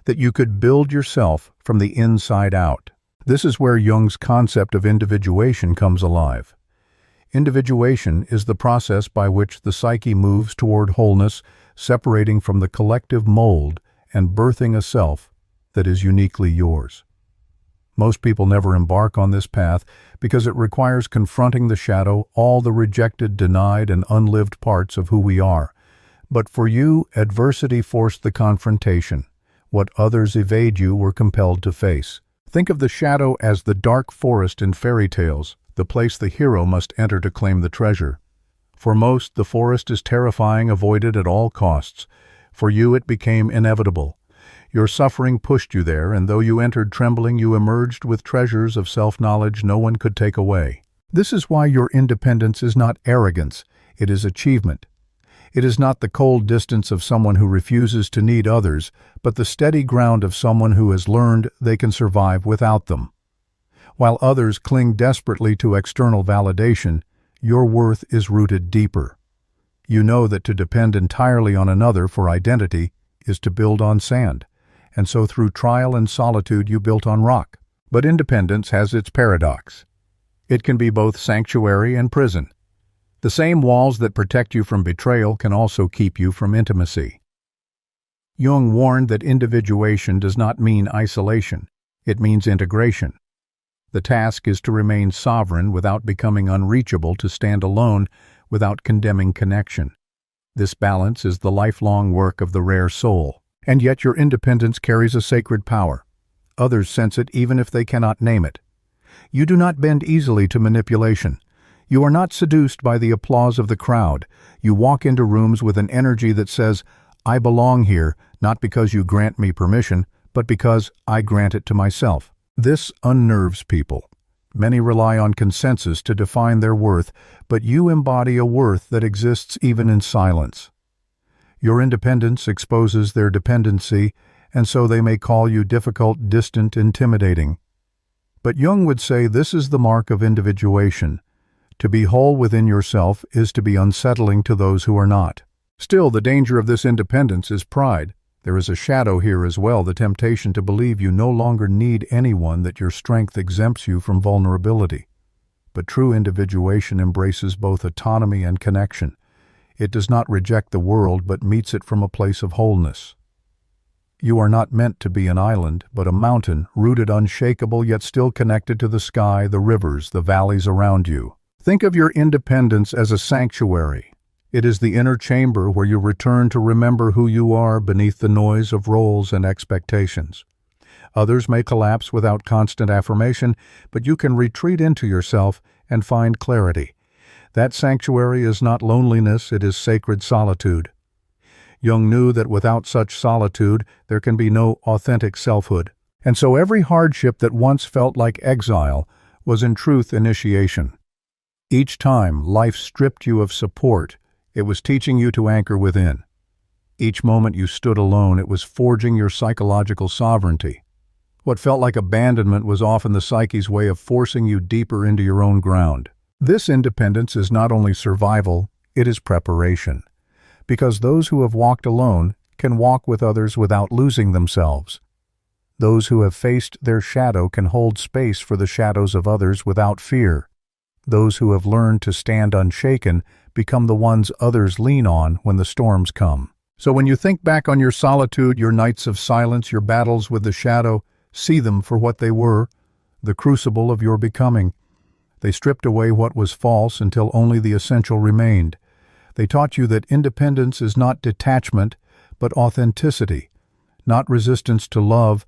That you could build yourself from the inside out. This is where Jung's concept of individuation comes alive. Individuation is the process by which the psyche moves toward wholeness, separating from the collective mold and birthing a self that is uniquely yours. Most people never embark on this path because it requires confronting the shadow, all the rejected, denied, and unlived parts of who we are. But for you, adversity forced the confrontation. What others evade you were compelled to face. Think of the shadow as the dark forest in fairy tales, the place the hero must enter to claim the treasure. For most, the forest is terrifying, avoided at all costs. For you, it became inevitable. Your suffering pushed you there, and though you entered trembling, you emerged with treasures of self-knowledge no one could take away. This is why your independence is not arrogance, it is achievement. It is not the cold distance of someone who refuses to need others, but the steady ground of someone who has learned they can survive without them. While others cling desperately to external validation, your worth is rooted deeper. You know that to depend entirely on another for identity is to build on sand, and so through trial and solitude you built on rock. But independence has its paradox. It can be both sanctuary and prison. The same walls that protect you from betrayal can also keep you from intimacy. Jung warned that individuation does not mean isolation, it means integration. The task is to remain sovereign without becoming unreachable, to stand alone without condemning connection. This balance is the lifelong work of the rare soul. And yet your independence carries a sacred power. Others sense it even if they cannot name it. You do not bend easily to manipulation. You are not seduced by the applause of the crowd. You walk into rooms with an energy that says, "I belong here, not because you grant me permission, but because I grant it to myself." This unnerves people. Many rely on consensus to define their worth, but you embody a worth that exists even in silence. Your independence exposes their dependency, and so they may call you difficult, distant, intimidating. But Jung would say this is the mark of individuation. To be whole within yourself is to be unsettling to those who are not. Still, the danger of this independence is pride. There is a shadow here as well, the temptation to believe you no longer need anyone, that your strength exempts you from vulnerability. But true individuation embraces both autonomy and connection. It does not reject the world, but meets it from a place of wholeness. You are not meant to be an island, but a mountain, rooted unshakable yet still connected to the sky, the rivers, the valleys around you. Think of your independence as a sanctuary. It is the inner chamber where you return to remember who you are beneath the noise of roles and expectations. Others may collapse without constant affirmation, but you can retreat into yourself and find clarity. That sanctuary is not loneliness, it is sacred solitude. Jung knew that without such solitude, there can be no authentic selfhood. And so every hardship that once felt like exile was in truth initiation. Each time life stripped you of support, it was teaching you to anchor within. Each moment you stood alone, it was forging your psychological sovereignty. What felt like abandonment was often the psyche's way of forcing you deeper into your own ground. This independence is not only survival, it is preparation. Because those who have walked alone can walk with others without losing themselves. Those who have faced their shadow can hold space for the shadows of others without fear. Those who have learned to stand unshaken become the ones others lean on when the storms come. So when you think back on your solitude, your nights of silence, your battles with the shadow, see them for what they were, the crucible of your becoming. They stripped away what was false until only the essential remained. They taught you that independence is not detachment, but authenticity, not resistance to love,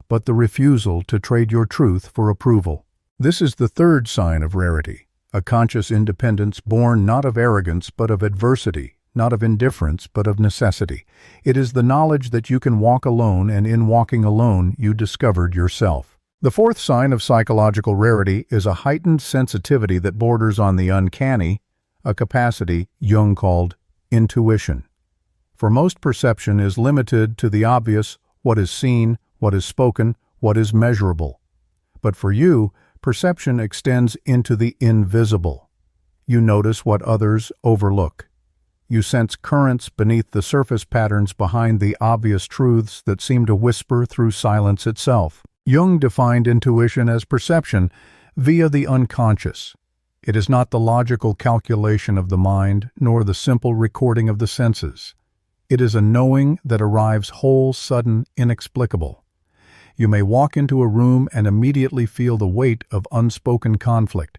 but the refusal to trade your truth for approval. This is the third sign of rarity, a conscious independence born not of arrogance but of adversity, not of indifference but of necessity. It is the knowledge that you can walk alone, and in walking alone you discovered yourself. The fourth sign of psychological rarity is a heightened sensitivity that borders on the uncanny, a capacity Jung called intuition. For most, perception is limited to the obvious, what is seen, what is spoken, what is measurable. But for you, perception extends into the invisible. You notice what others overlook. You sense currents beneath the surface patterns behind the obvious truths that seem to whisper through silence itself. Jung defined intuition as perception via the unconscious. It is not the logical calculation of the mind, nor the simple recording of the senses. It is a knowing that arrives whole, sudden, inexplicable. You may walk into a room and immediately feel the weight of unspoken conflict.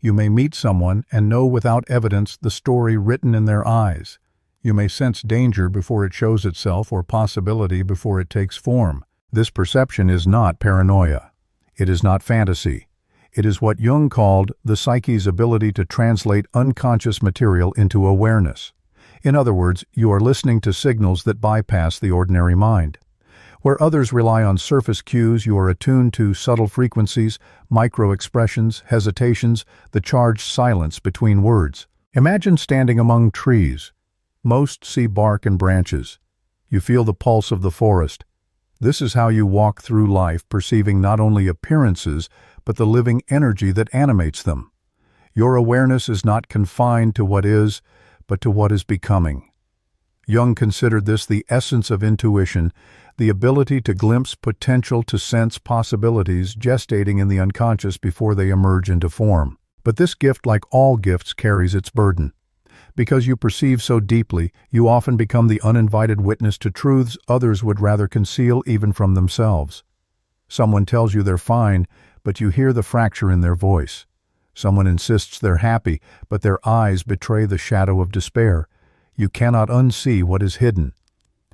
You may meet someone and know without evidence the story written in their eyes. You may sense danger before it shows itself, or possibility before it takes form. This perception is not paranoia. It is not fantasy. It is what Jung called the psyche's ability to translate unconscious material into awareness. In other words, you are listening to signals that bypass the ordinary mind. Where others rely on surface cues, you are attuned to subtle frequencies, micro-expressions, hesitations, the charged silence between words. Imagine standing among trees. Most see bark and branches. You feel the pulse of the forest. This is how you walk through life, perceiving not only appearances, but the living energy that animates them. Your awareness is not confined to what is, but to what is becoming. Jung considered this the essence of intuition, the ability to glimpse potential, to sense possibilities gestating in the unconscious before they emerge into form. But this gift, like all gifts, carries its burden. Because you perceive so deeply, you often become the uninvited witness to truths others would rather conceal even from themselves. Someone tells you they're fine, but you hear the fracture in their voice. Someone insists they're happy, but their eyes betray the shadow of despair. You cannot unsee what is hidden.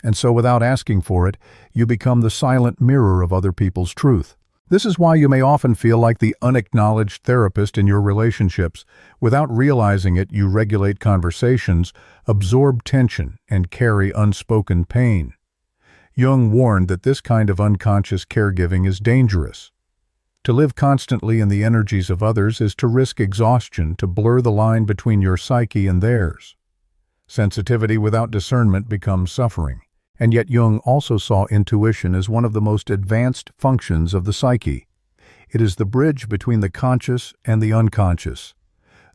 And so without asking for it, you become the silent mirror of other people's truth. This is why you may often feel like the unacknowledged therapist in your relationships. Without realizing it, you regulate conversations, absorb tension, and carry unspoken pain. Jung warned that this kind of unconscious caregiving is dangerous. To live constantly in the energies of others is to risk exhaustion, to blur the line between your psyche and theirs. Sensitivity without discernment becomes suffering. And yet Jung also saw intuition as one of the most advanced functions of the psyche. It is the bridge between the conscious and the unconscious,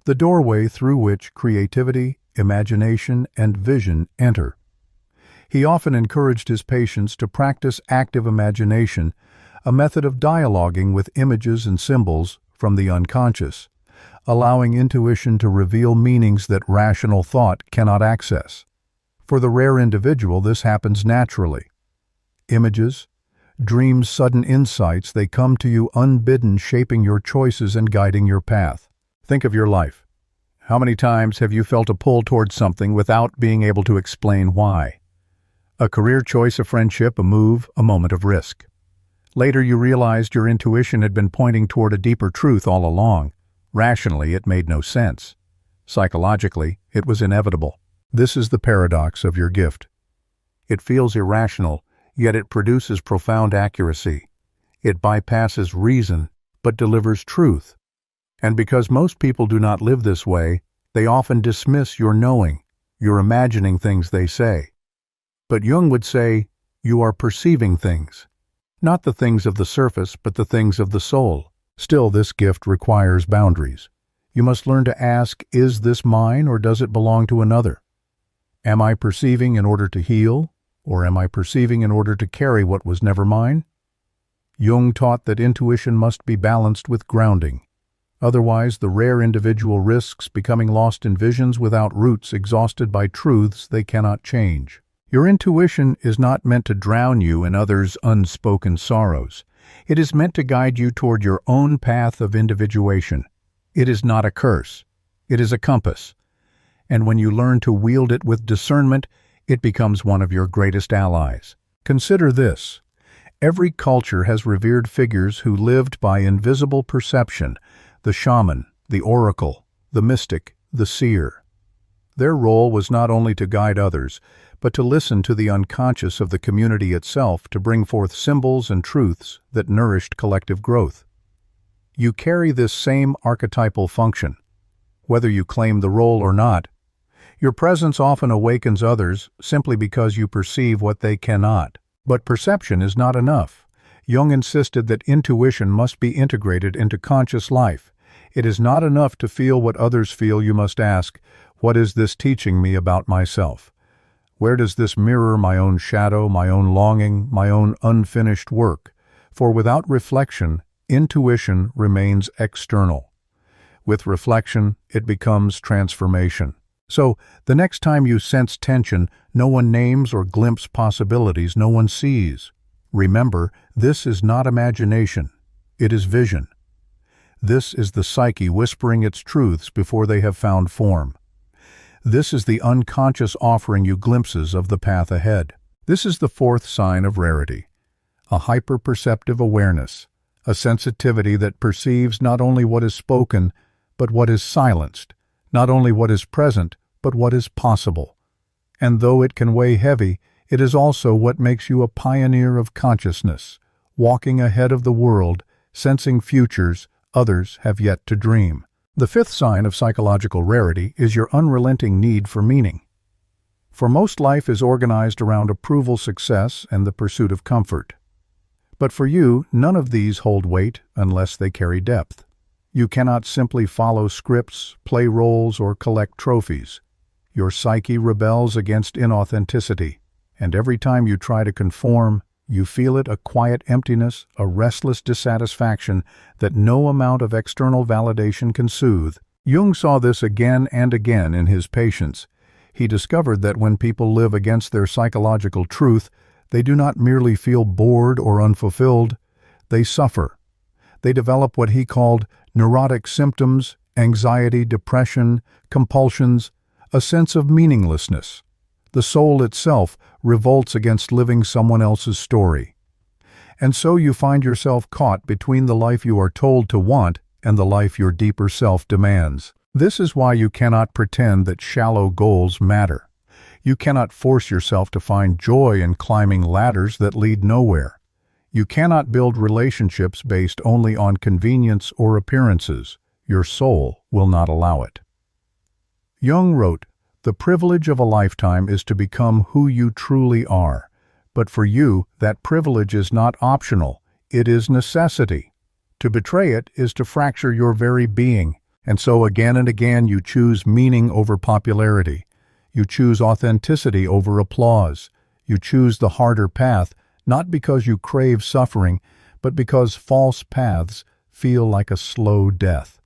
the doorway through which creativity, imagination, and vision enter. He often encouraged his patients to practice active imagination, a method of dialoguing with images and symbols from the unconscious, allowing intuition to reveal meanings that rational thought cannot access. For the rare individual, this happens naturally. Images, dreams, sudden insights, they come to you unbidden, shaping your choices and guiding your path. Think of your life. How many times have you felt a pull towards something without being able to explain why? A career choice, a friendship, a move, a moment of risk. Later you realized your intuition had been pointing toward a deeper truth all along. Rationally, it made no sense. Psychologically, it was inevitable. This is the paradox of your gift. It feels irrational, yet it produces profound accuracy. It bypasses reason, but delivers truth. And because most people do not live this way, they often dismiss your knowing, your imagining things they say. But Jung would say, you are perceiving things. Not the things of the surface, but the things of the soul. Still, this gift requires boundaries. You must learn to ask, is this mine or does it belong to another? Am I perceiving in order to heal, or am I perceiving in order to carry what was never mine? Jung taught that intuition must be balanced with grounding. Otherwise, the rare individual risks becoming lost in visions without roots, exhausted by truths they cannot change. Your intuition is not meant to drown you in others' unspoken sorrows. It is meant to guide you toward your own path of individuation. It is not a curse. It is a compass. And when you learn to wield it with discernment, it becomes one of your greatest allies. Consider this. Every culture has revered figures who lived by invisible perception, the shaman, the oracle, the mystic, the seer. Their role was not only to guide others, but to listen to the unconscious of the community itself to bring forth symbols and truths that nourished collective growth. You carry this same archetypal function. Whether you claim the role or not, your presence often awakens others simply because you perceive what they cannot. But perception is not enough. Jung insisted that intuition must be integrated into conscious life. It is not enough to feel what others feel. You must ask, what is this teaching me about myself? Where does this mirror my own shadow, my own longing, my own unfinished work? For without reflection, intuition remains external. With reflection, it becomes transformation. So, the next time you sense tension, no one names or glimpses possibilities, no one sees. Remember, this is not imagination. It is vision. This is the psyche whispering its truths before they have found form. This is the unconscious offering you glimpses of the path ahead. This is the fourth sign of rarity, a hyper-perceptive awareness, a sensitivity that perceives not only what is spoken, but what is silenced, not only what is present, but what is possible. And though it can weigh heavy, it is also what makes you a pioneer of consciousness, walking ahead of the world, sensing futures others have yet to dream. The fifth sign of psychological rarity is your unrelenting need for meaning. For most life is organized around approval, success, and the pursuit of comfort. But for you, none of these hold weight unless they carry depth. You cannot simply follow scripts, play roles, or collect trophies. Your psyche rebels against inauthenticity, and every time you try to conform, you feel it, a quiet emptiness, a restless dissatisfaction that no amount of external validation can soothe. Jung saw this again and again in his patients. He discovered that when people live against their psychological truth, they do not merely feel bored or unfulfilled, they suffer. They develop what he called neurotic symptoms, anxiety, depression, compulsions, a sense of meaninglessness. The soul itself revolts against living someone else's story. And so you find yourself caught between the life you are told to want and the life your deeper self demands. This is why you cannot pretend that shallow goals matter. You cannot force yourself to find joy in climbing ladders that lead nowhere. You cannot build relationships based only on convenience or appearances. Your soul will not allow it. Jung wrote, "The privilege of a lifetime is to become who you truly are. But for you, that privilege is not optional, it is necessity. To betray it is to fracture your very being. And so again and again you choose meaning over popularity. You choose authenticity over applause. You choose the harder path, not because you crave suffering, but because false paths feel like a slow death."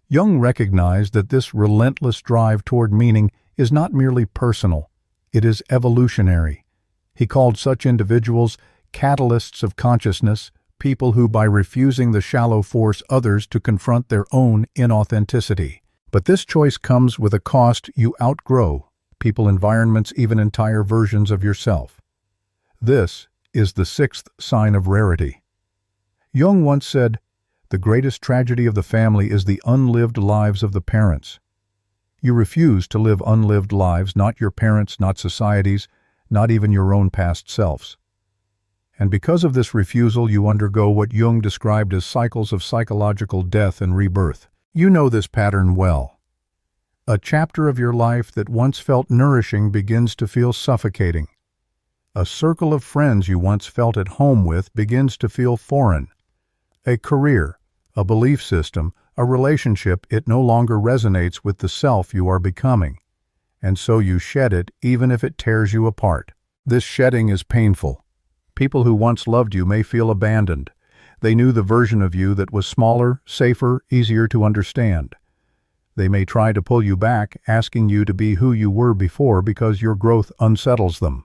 Jung recognized that this relentless drive toward meaning is not merely personal, it is evolutionary. He called such individuals catalysts of consciousness, people who, by refusing the shallow, force others to confront their own inauthenticity. But this choice comes with a cost. You outgrow people, environments, even entire versions of yourself. This is the sixth sign of rarity. Jung once said, "The greatest tragedy of the family is the unlived lives of the parents." You refuse to live unlived lives, not your parents, not societies, not even your own past selves. And because of this refusal, you undergo what Jung described as cycles of psychological death and rebirth. You know this pattern well. A chapter of your life that once felt nourishing begins to feel suffocating. A circle of friends you once felt at home with begins to feel foreign. A career, a belief system, a relationship, it no longer resonates with the self you are becoming. And so you shed it, even if it tears you apart. This shedding is painful. People who once loved you may feel abandoned. They knew the version of you that was smaller, safer, easier to understand. They may try to pull you back, asking you to be who you were before because your growth unsettles them.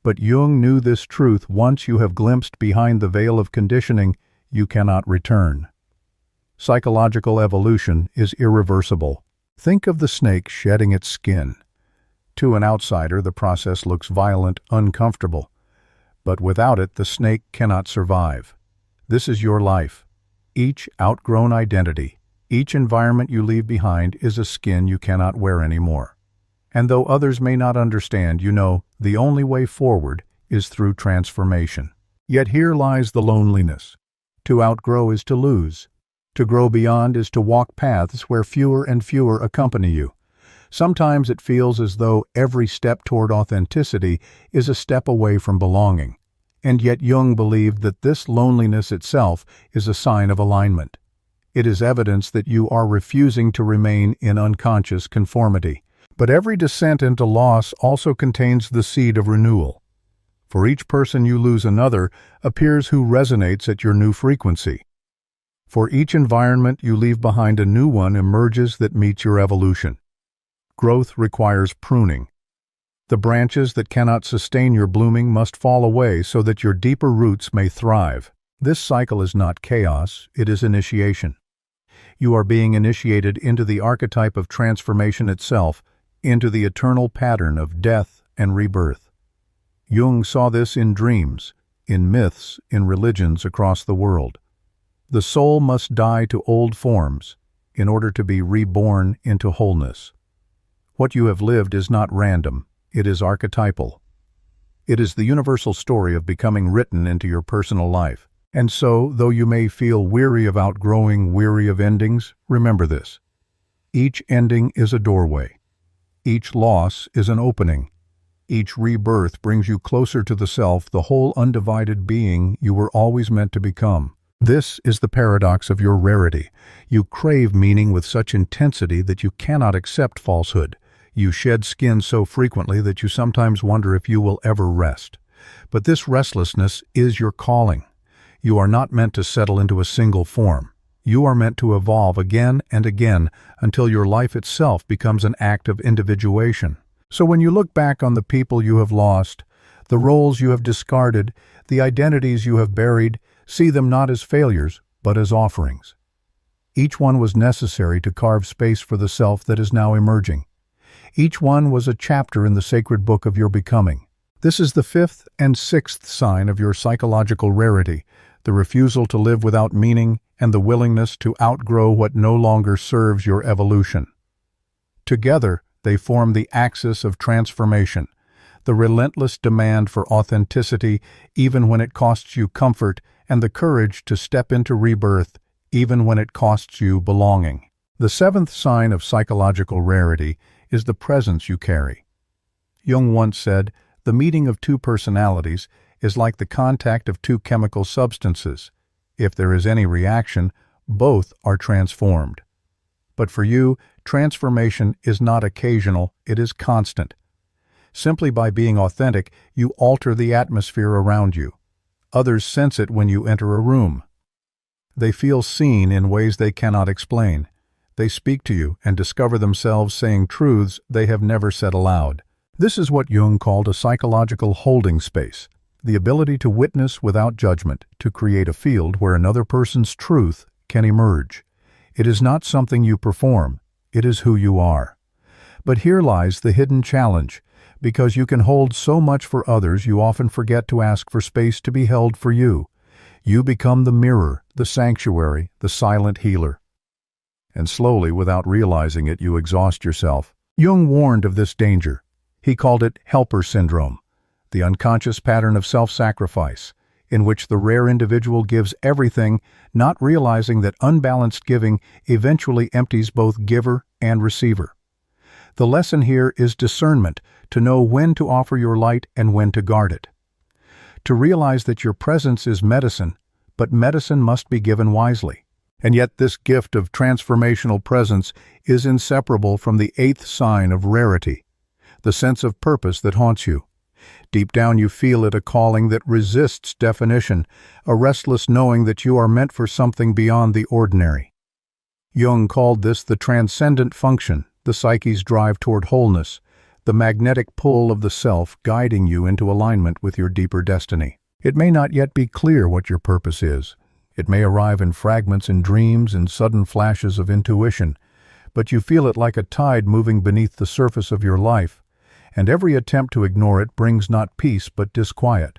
But Jung knew this truth: once you have glimpsed behind the veil of conditioning, you cannot return. Psychological evolution is irreversible. Think of the snake shedding its skin. To an outsider, the process looks violent, uncomfortable. But without it, the snake cannot survive. This is your life. Each outgrown identity, each environment you leave behind is a skin you cannot wear anymore. And though others may not understand, you know the only way forward is through transformation. Yet here lies the loneliness. To outgrow is to lose. To grow beyond is to walk paths where fewer and fewer accompany you. Sometimes it feels as though every step toward authenticity is a step away from belonging. And yet Jung believed that this loneliness itself is a sign of alignment. It is evidence that you are refusing to remain in unconscious conformity. But every descent into loss also contains the seed of renewal. For each person you lose, another appears who resonates at your new frequency. For each environment you leave behind, a new one emerges that meets your evolution. Growth requires pruning. The branches that cannot sustain your blooming must fall away so that your deeper roots may thrive. This cycle is not chaos, it is initiation. You are being initiated into the archetype of transformation itself, into the eternal pattern of death and rebirth. Jung saw this in dreams, in myths, in religions across the world. The soul must die to old forms in order to be reborn into wholeness. What you have lived is not random, it is archetypal. It is the universal story of becoming written into your personal life. And so, though you may feel weary of outgrowing, weary of endings, remember this. Each ending is a doorway. Each loss is an opening. Each rebirth brings you closer to the self, the whole undivided being you were always meant to become. This is the paradox of your rarity. You crave meaning with such intensity that you cannot accept falsehood. You shed skin so frequently that you sometimes wonder if you will ever rest. But this restlessness is your calling. You are not meant to settle into a single form. You are meant to evolve again and again until your life itself becomes an act of individuation. So when you look back on the people you have lost, the roles you have discarded, the identities you have buried, see them not as failures, but as offerings. Each one was necessary to carve space for the self that is now emerging. Each one was a chapter in the sacred book of your becoming. This is the fifth and sixth sign of your psychological rarity, the refusal to live without meaning and the willingness to outgrow what no longer serves your evolution. Together, they form the axis of transformation, the relentless demand for authenticity even when it costs you comfort, and the courage to step into rebirth even when it costs you belonging. The seventh sign of psychological rarity is the presence you carry. Jung once said, "The meeting of two personalities is like the contact of two chemical substances. If there is any reaction, both are transformed." But for you, transformation is not occasional, it is constant. Simply by being authentic, you alter the atmosphere around you. Others sense it when you enter a room. They feel seen in ways they cannot explain. They speak to you and discover themselves saying truths they have never said aloud. This is what Jung called a psychological holding space, the ability to witness without judgment, to create a field where another person's truth can emerge. It is not something you perform, it is who you are. But here lies the hidden challenge. Because you can hold so much for others, you often forget to ask for space to be held for you. You become the mirror, the sanctuary, the silent healer. And slowly, without realizing it, you exhaust yourself. Jung warned of this danger. He called it helper syndrome, the unconscious pattern of self-sacrifice, in which the rare individual gives everything, not realizing that unbalanced giving eventually empties both giver and receiver. The lesson here is discernment, to know when to offer your light and when to guard it. To realize that your presence is medicine, but medicine must be given wisely. And yet this gift of transformational presence is inseparable from the eighth sign of rarity, the sense of purpose that haunts you. Deep down you feel it, a calling that resists definition, a restless knowing that you are meant for something beyond the ordinary. Jung called this the transcendent function, the psyche's drive toward wholeness, the magnetic pull of the self guiding you into alignment with your deeper destiny. It may not yet be clear what your purpose is. It may arrive in fragments, in dreams, in sudden flashes of intuition, but you feel it like a tide moving beneath the surface of your life, and every attempt to ignore it brings not peace but disquiet.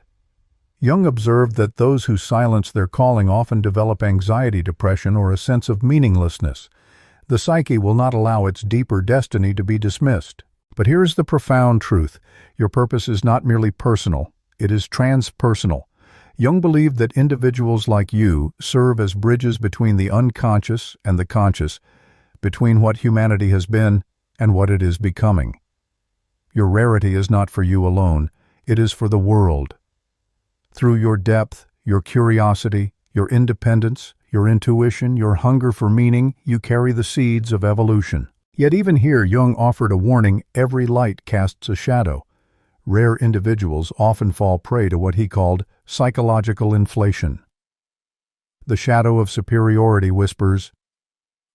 Jung observed that those who silence their calling often develop anxiety, depression, or a sense of meaninglessness. The psyche will not allow its deeper destiny to be dismissed. But here is the profound truth. Your purpose is not merely personal, it is transpersonal. Jung believed that individuals like you serve as bridges between the unconscious and the conscious, between what humanity has been and what it is becoming. Your rarity is not for you alone, it is for the world. Through your depth, your curiosity, your independence, your intuition, your hunger for meaning, you carry the seeds of evolution. Yet even here, Jung offered a warning: every light casts a shadow. Rare individuals often fall prey to what he called psychological inflation. The shadow of superiority whispers,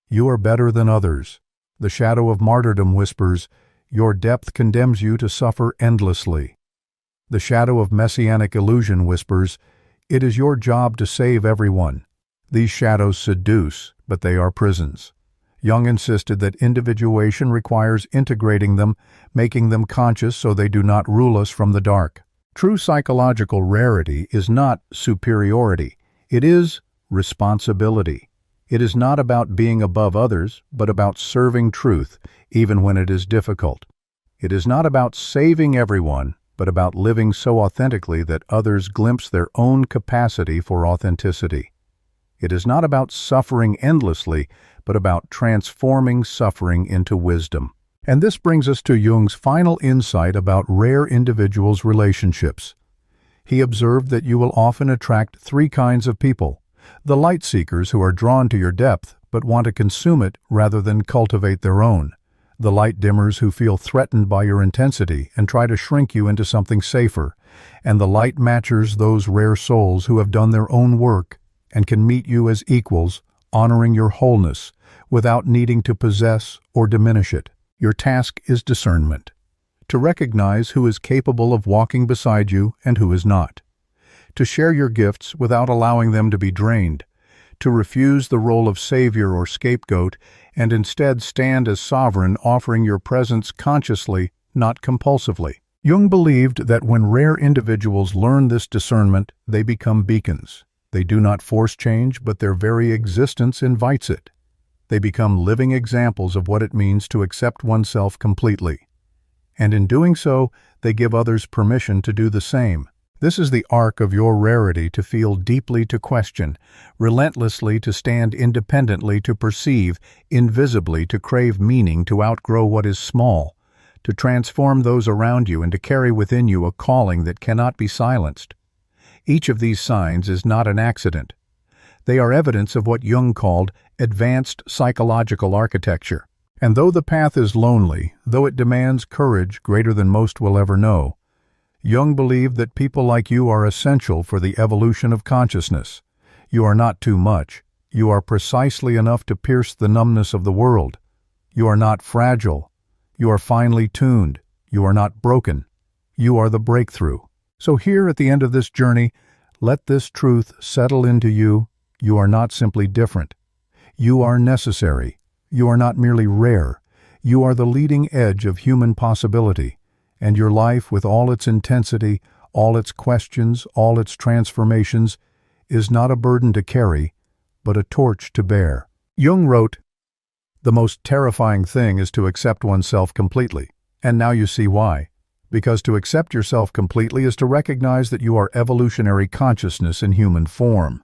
"You are better than others." The shadow of martyrdom whispers, "Your depth condemns you to suffer endlessly." The shadow of messianic illusion whispers, "It is your job to save everyone." These shadows seduce, but they are prisons. Jung insisted that individuation requires integrating them, making them conscious so they do not rule us from the dark. True psychological rarity is not superiority, it is responsibility. It is not about being above others, but about serving truth, even when it is difficult. It is not about saving everyone, but about living so authentically that others glimpse their own capacity for authenticity. It is not about suffering endlessly, but about transforming suffering into wisdom. And this brings us to Jung's final insight about rare individuals' relationships. He observed that you will often attract three kinds of people: the light seekers who are drawn to your depth but want to consume it rather than cultivate their own; the light dimmers who feel threatened by your intensity and try to shrink you into something safer; and the light matchers, those rare souls who have done their own work and can meet you as equals, honoring your wholeness without needing to possess or diminish it. Your task is discernment, to recognize who is capable of walking beside you and who is not, to share your gifts without allowing them to be drained, to refuse the role of savior or scapegoat and instead stand as sovereign, offering your presence consciously, not compulsively. Jung believed that when rare individuals learn this discernment, they become beacons. They do not force change, but their very existence invites it. They become living examples of what it means to accept oneself completely. And in doing so, they give others permission to do the same. This is the arc of your rarity: to feel deeply, to question, relentlessly, to stand independently, to perceive, invisibly, to crave meaning, to outgrow what is small, to transform those around you, and to carry within you a calling that cannot be silenced. Each of these signs is not an accident. They are evidence of what Jung called advanced psychological architecture. And though the path is lonely, though it demands courage greater than most will ever know, Jung believed that people like you are essential for the evolution of consciousness. You are not too much. You are precisely enough to pierce the numbness of the world. You are not fragile. You are finely tuned. You are not broken. You are the breakthrough. So here at the end of this journey, let this truth settle into you. You are not simply different. You are necessary. You are not merely rare. You are the leading edge of human possibility. And your life, with all its intensity, all its questions, all its transformations, is not a burden to carry, but a torch to bear. Jung wrote, "The most terrifying thing is to accept oneself completely." And now you see why. Because to accept yourself completely is to recognize that you are evolutionary consciousness in human form.